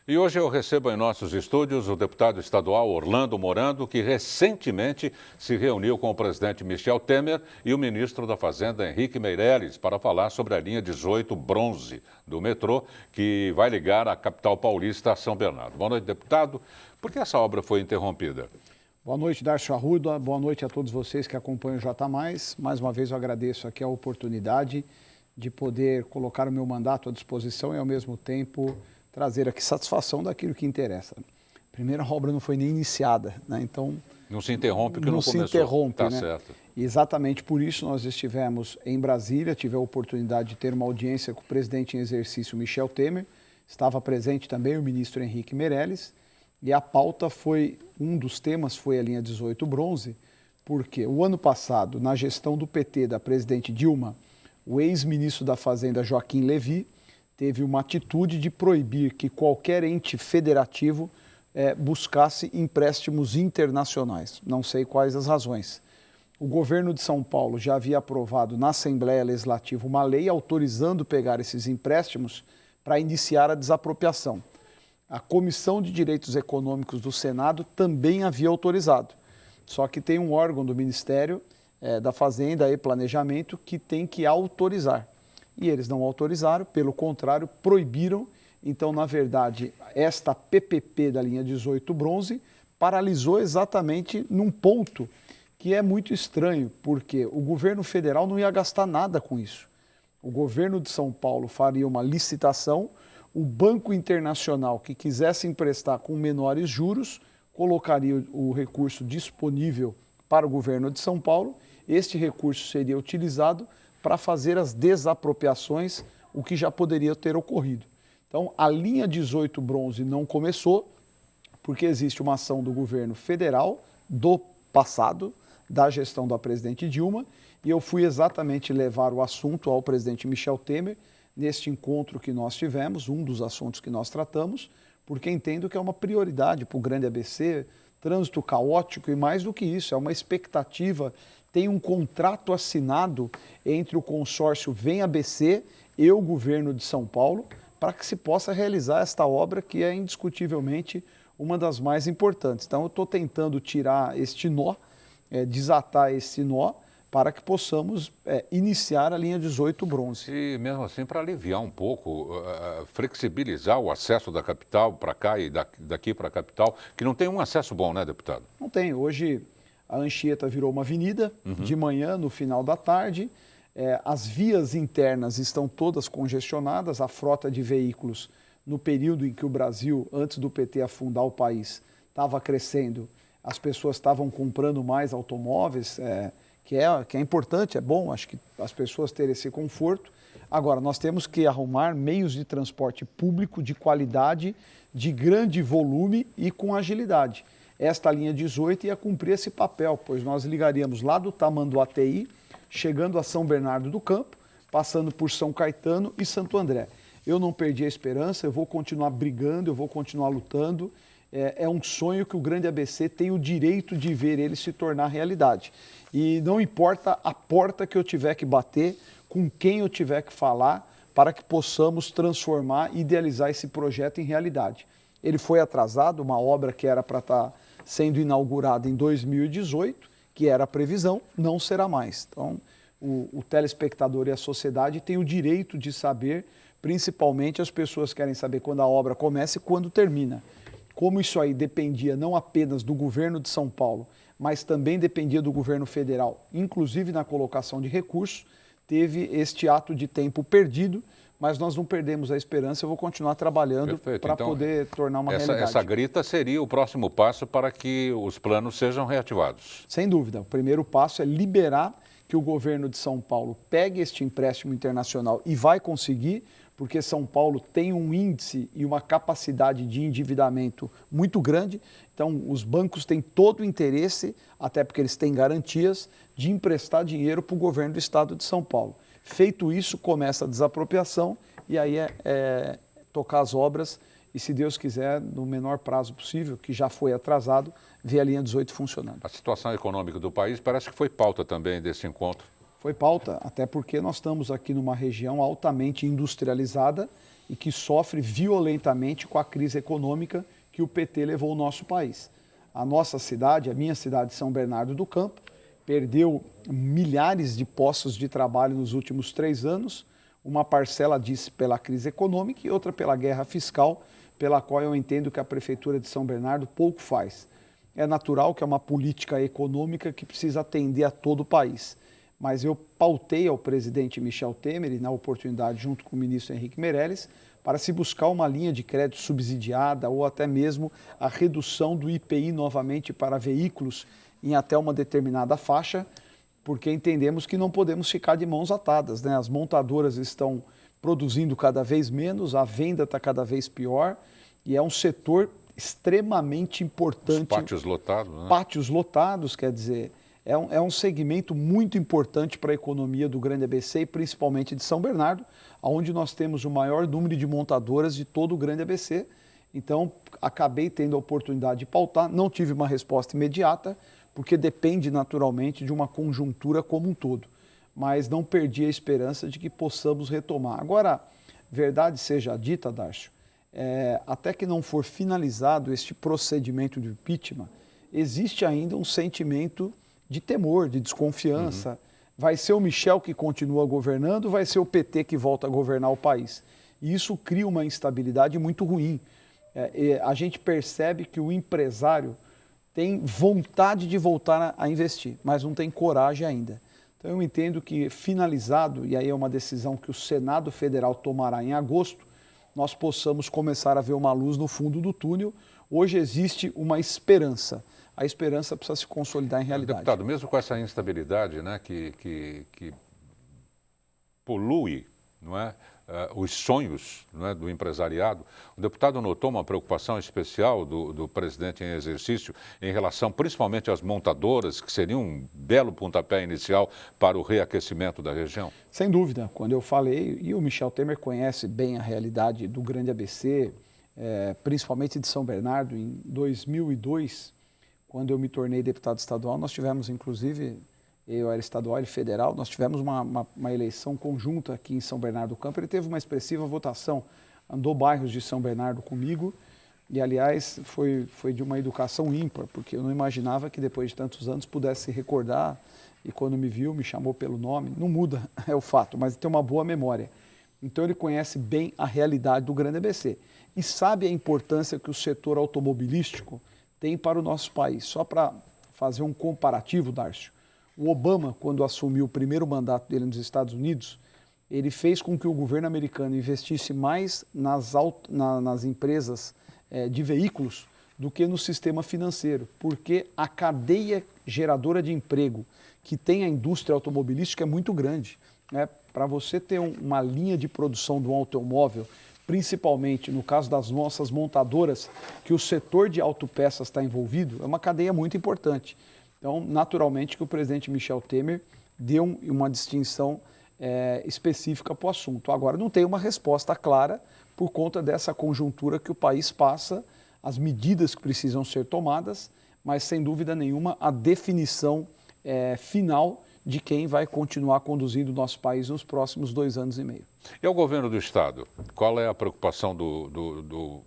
E hoje eu recebo em nossos estúdios o deputado estadual Orlando Morando, que recentemente se reuniu com o presidente Michel Temer e o ministro da Fazenda Henrique Meirelles para falar sobre a linha 18 Bronze do metrô, que vai ligar a capital paulista a São Bernardo. Boa noite, deputado. Por que essa obra foi interrompida? Boa noite, Darcio Arruda. Boa noite a todos vocês que acompanham o J+. Mais uma vez eu agradeço aqui a oportunidade de poder colocar o meu mandato à disposição e, ao mesmo tempo, trazer aqui satisfação daquilo que interessa. A primeira obra não foi nem iniciada, né? Então... Não se interrompe porque não começou. Não se interrompe, tá, né? Certo. E exatamente por isso nós estivemos em Brasília, tive a oportunidade de ter uma audiência com o presidente em exercício Michel Temer, estava presente também o ministro Henrique Meirelles, e a pauta foi, um dos temas foi a linha 18 Bronze, porque o ano passado, na gestão do PT, da presidente Dilma, o ex-ministro da Fazenda Joaquim Levy teve uma atitude de proibir que qualquer ente federativo buscasse empréstimos internacionais. Não sei quais as razões. O governo de São Paulo já havia aprovado na Assembleia Legislativa uma lei autorizando pegar esses empréstimos para iniciar a desapropriação. A Comissão de Direitos Econômicos do Senado também havia autorizado. Só que tem um órgão do Ministério da Fazenda e Planejamento que tem que autorizar. E eles não autorizaram, pelo contrário, proibiram. Então, na verdade, esta PPP da linha 18 Bronze paralisou exatamente num ponto que é muito estranho, porque o governo federal não ia gastar nada com isso. O governo de São Paulo faria uma licitação, o Banco Internacional que quisesse emprestar com menores juros colocaria o recurso disponível para o governo de São Paulo, este recurso seria utilizado para fazer as desapropriações, o que já poderia ter ocorrido. Então, a linha 18 Bronze não começou, porque existe uma ação do governo federal do passado, da gestão da presidente Dilma, e eu fui exatamente levar o assunto ao presidente Michel Temer, neste encontro que nós tivemos, um dos assuntos que nós tratamos, porque entendo que é uma prioridade para o grande ABC, trânsito caótico e mais do que isso, é uma expectativa. Tem um contrato assinado entre o consórcio Vem ABC e o governo de São Paulo para que se possa realizar esta obra que é indiscutivelmente uma das mais importantes. Então eu estou tentando tirar este nó, desatar esse nó, para que possamos iniciar a linha 18 Bronze. E mesmo assim, para aliviar um pouco, flexibilizar o acesso da capital para cá e daqui para a capital, que não tem um acesso bom, né, deputado? Não tem. Hoje a Anchieta virou uma avenida, de manhã, no final da tarde. As vias internas estão todas congestionadas, a frota de veículos, no período em que o Brasil, antes do PT afundar o país, estava crescendo, as pessoas estavam comprando mais automóveis, que é importante, é bom, acho que as pessoas terem esse conforto. Agora, nós temos que arrumar meios de transporte público de qualidade, de grande volume e com agilidade. Esta linha 18 ia cumprir esse papel, pois nós ligaríamos lá do Tamanduateí, chegando a São Bernardo do Campo, passando por São Caetano e Santo André. Eu não perdi a esperança, eu vou continuar brigando, eu vou continuar lutando. É um sonho que o grande ABC tem o direito de ver ele se tornar realidade. E não importa a porta que eu tiver que bater, com quem eu tiver que falar, para que possamos transformar e idealizar esse projeto em realidade. Ele foi atrasado, uma obra que era para estar sendo inaugurada em 2018, que era a previsão, não será mais. Então, o telespectador e a sociedade têm o direito de saber, principalmente as pessoas querem saber quando a obra começa e quando termina. Como isso aí dependia não apenas do governo de São Paulo, mas também dependia do governo federal, inclusive na colocação de recursos, teve este ato de tempo perdido, mas nós não perdemos a esperança, eu vou continuar trabalhando para poder tornar uma realidade. Essa grita seria o próximo passo para que os planos sejam reativados. Sem dúvida, o primeiro passo é liberar que o governo de São Paulo pegue este empréstimo internacional e vai conseguir, porque São Paulo tem um índice e uma capacidade de endividamento muito grande, então os bancos têm todo o interesse, até porque eles têm garantias, de emprestar dinheiro para o governo do estado de São Paulo. Feito isso, começa a desapropriação e aí tocar as obras e, se Deus quiser, no menor prazo possível, que já foi atrasado, ver a linha 18 funcionando. A situação econômica do país parece que foi pauta também desse encontro. Foi pauta, até porque nós estamos aqui numa região altamente industrializada e que sofre violentamente com a crise econômica que o PT levou ao nosso país. A nossa cidade, a minha cidade, São Bernardo do Campo, perdeu milhares de postos de trabalho nos últimos 3 anos, uma parcela disso pela crise econômica e outra pela guerra fiscal, pela qual eu entendo que a Prefeitura de São Bernardo pouco faz. É natural que é uma política econômica que precisa atender a todo o país. Mas eu pautei ao presidente Michel Temer, e na oportunidade junto com o ministro Henrique Meirelles, para se buscar uma linha de crédito subsidiada ou até mesmo a redução do IPI novamente para veículos em até uma determinada faixa, porque entendemos que não podemos ficar de mãos atadas, né? As montadoras estão produzindo cada vez menos, a venda está cada vez pior e é um setor extremamente importante. Os pátios lotados, né? Pátios lotados, quer dizer, é um segmento muito importante para a economia do Grande ABC e principalmente de São Bernardo, onde nós temos o maior número de montadoras de todo o Grande ABC. Então, acabei tendo a oportunidade de pautar, não tive uma resposta imediata, porque depende naturalmente de uma conjuntura como um todo. Mas não perdi a esperança de que possamos retomar. Agora, verdade seja dita, Darcio, até que não for finalizado este procedimento de impeachment, existe ainda um sentimento de temor, de desconfiança. Vai ser o Michel que continua governando, vai ser o PT que volta a governar o país. E isso cria uma instabilidade muito ruim. A gente percebe que o empresário tem vontade de voltar a investir, mas não tem coragem ainda. Então eu entendo que finalizado, e aí é uma decisão que o Senado Federal tomará em agosto, nós possamos começar a ver uma luz no fundo do túnel. Hoje existe uma esperança. A esperança precisa se consolidar em realidade. Deputado, mesmo com essa instabilidade, né, que polui, não é, os sonhos, não é, do empresariado, o deputado notou uma preocupação especial do presidente em exercício em relação principalmente às montadoras, que seria um belo pontapé inicial para o reaquecimento da região? Sem dúvida. Quando eu falei, e o Michel Temer conhece bem a realidade do Grande ABC, principalmente de São Bernardo, em 2002, quando eu me tornei deputado estadual, nós tivemos, inclusive, eu era estadual e federal, nós tivemos uma eleição conjunta aqui em São Bernardo do Campo. Ele teve uma expressiva votação, andou bairros de São Bernardo comigo e, aliás, foi de uma educação ímpar, porque eu não imaginava que depois de tantos anos pudesse se recordar e quando me viu, me chamou pelo nome. Não muda, é o fato, mas tem uma boa memória. Então ele conhece bem a realidade do Grande ABC e sabe a importância que o setor automobilístico tem para o nosso país. Só para fazer um comparativo, Darcio, o Obama, quando assumiu o primeiro mandato dele nos Estados Unidos, ele fez com que o governo americano investisse mais nas empresas de veículos do que no sistema financeiro, porque a cadeia geradora de emprego que tem a indústria automobilística é muito grande, né? Para você ter uma linha de produção de um automóvel, principalmente no caso das nossas montadoras, que o setor de autopeças está envolvido, é uma cadeia muito importante. Então, naturalmente que o presidente Michel Temer deu uma distinção específica para o assunto. Agora, não tem uma resposta clara por conta dessa conjuntura que o país passa, as medidas que precisam ser tomadas, mas, sem dúvida nenhuma, a definição final de quem vai continuar conduzindo o nosso país nos próximos 2 anos e meio. E ao governo do Estado, qual é a preocupação do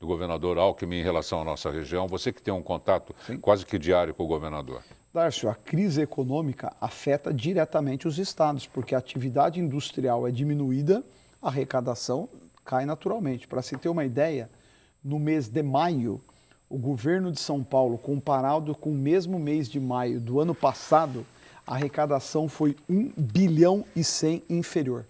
governador Alckmin em relação à nossa região? Você que tem um contato quase que diário com o governador. Darcio, a crise econômica afeta diretamente os estados, porque a atividade industrial é diminuída, a arrecadação cai naturalmente. Para se ter uma ideia, no mês de maio, o governo de São Paulo, comparado com o mesmo mês de maio do ano passado, a arrecadação foi 1 bilhão e 100 inferior.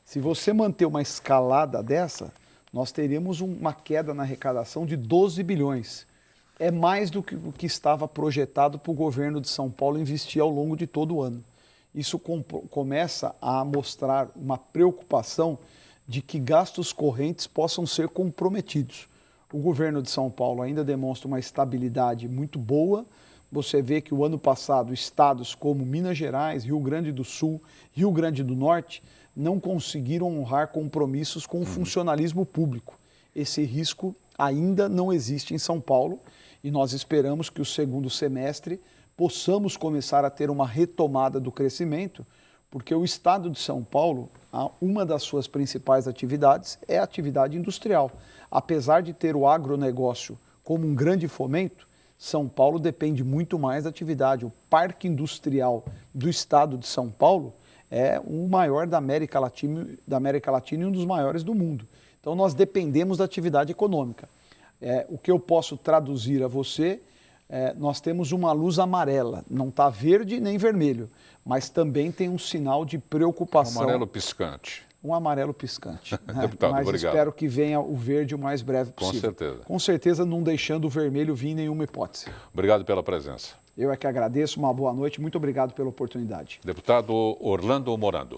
Se você manter uma escalada dessa, nós teríamos uma queda na arrecadação de 12 bilhões. É mais do que o que estava projetado para o governo de São Paulo investir ao longo de todo o ano. Isso começa a mostrar uma preocupação de que gastos correntes possam ser comprometidos. O governo de São Paulo ainda demonstra uma estabilidade muito boa. Você vê que o ano passado estados como Minas Gerais, Rio Grande do Sul, Rio Grande do Norte não conseguiram honrar compromissos com o funcionalismo público. Esse risco ainda não existe em São Paulo e nós esperamos que o segundo semestre possamos começar a ter uma retomada do crescimento, porque o estado de São Paulo, uma das suas principais atividades é a atividade industrial. Apesar de ter o agronegócio como um grande fomento, São Paulo depende muito mais da atividade. O parque industrial do estado de São Paulo é o maior da América Latina e um dos maiores do mundo. Então nós dependemos da atividade econômica. O que eu posso traduzir a você, nós temos uma luz amarela, não está verde nem vermelho, mas também tem um sinal de preocupação. Um amarelo piscante. Um amarelo piscante. Né? Deputado, mas obrigado. Espero que venha o verde o mais breve possível. Com certeza. Com certeza não deixando o vermelho vir em nenhuma hipótese. Obrigado pela presença. Eu é que agradeço, uma boa noite, muito obrigado pela oportunidade. Deputado Orlando Morando.